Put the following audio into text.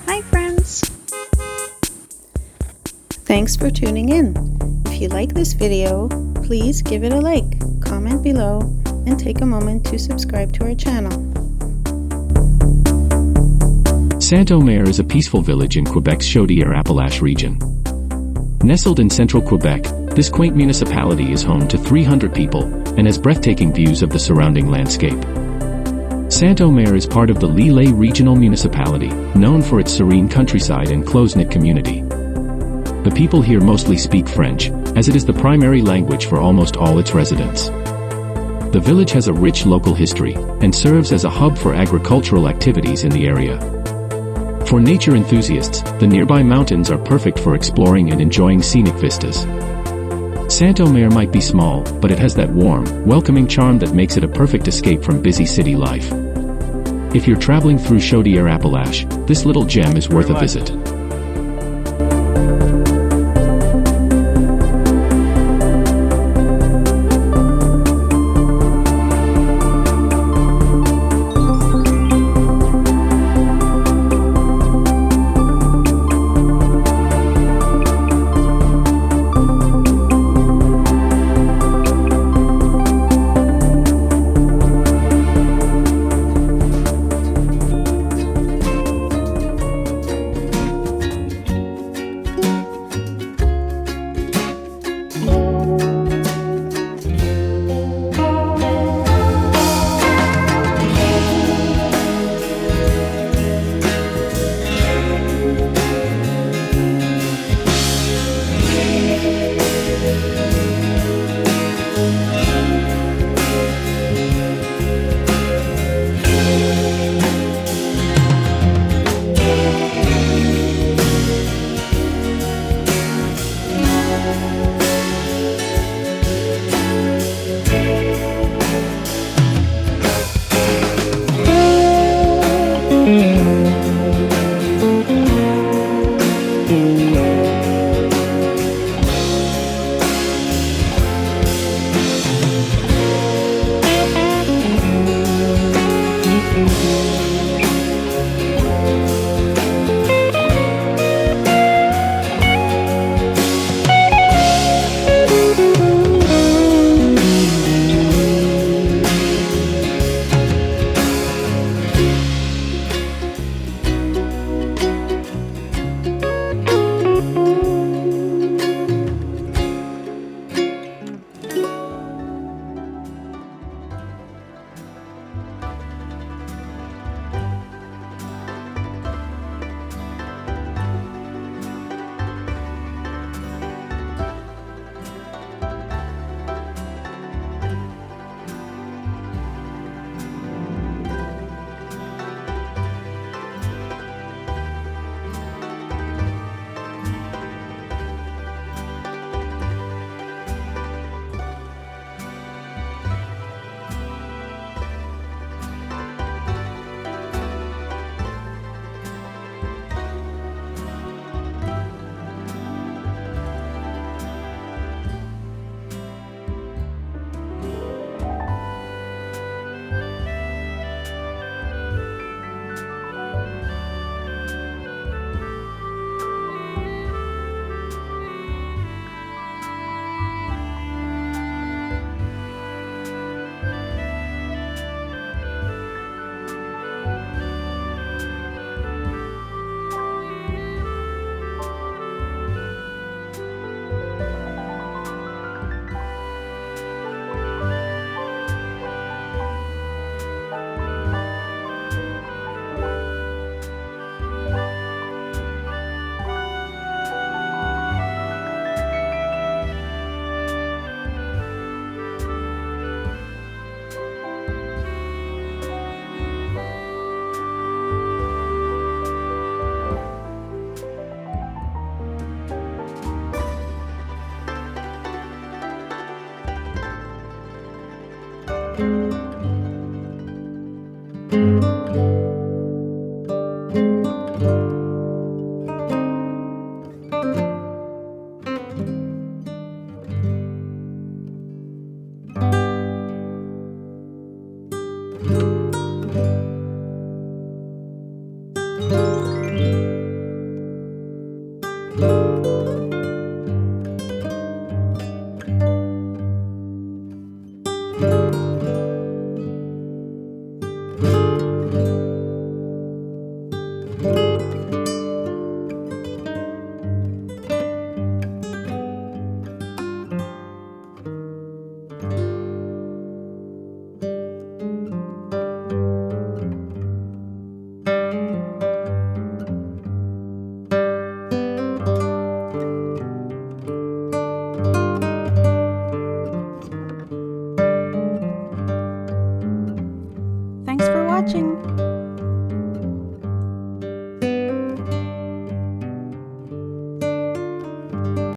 Hi friends! Thanks for tuning in. If you like this video, please give it a like, comment below, and take a moment to subscribe to our channel. Saint-Omer is a peaceful village in Quebec's Chaudière-Appalaches region. Nestled in central Quebec, this quaint municipality is home to 300 people and has breathtaking views of the surrounding landscape. Saint-Omer is part of the Lille Regional Municipality, known for its serene countryside and close-knit community. The people here mostly speak French, as it is the primary language for almost all its residents. The village has a rich local history and serves as a hub for agricultural activities in the area. For nature enthusiasts, the nearby mountains are perfect for exploring and enjoying scenic vistas. Saint-Omer might be small, but it has that warm, welcoming charm that makes it a perfect escape from busy city life. If you're traveling through Chaudière-Appalaches, this little gem is worth a visit.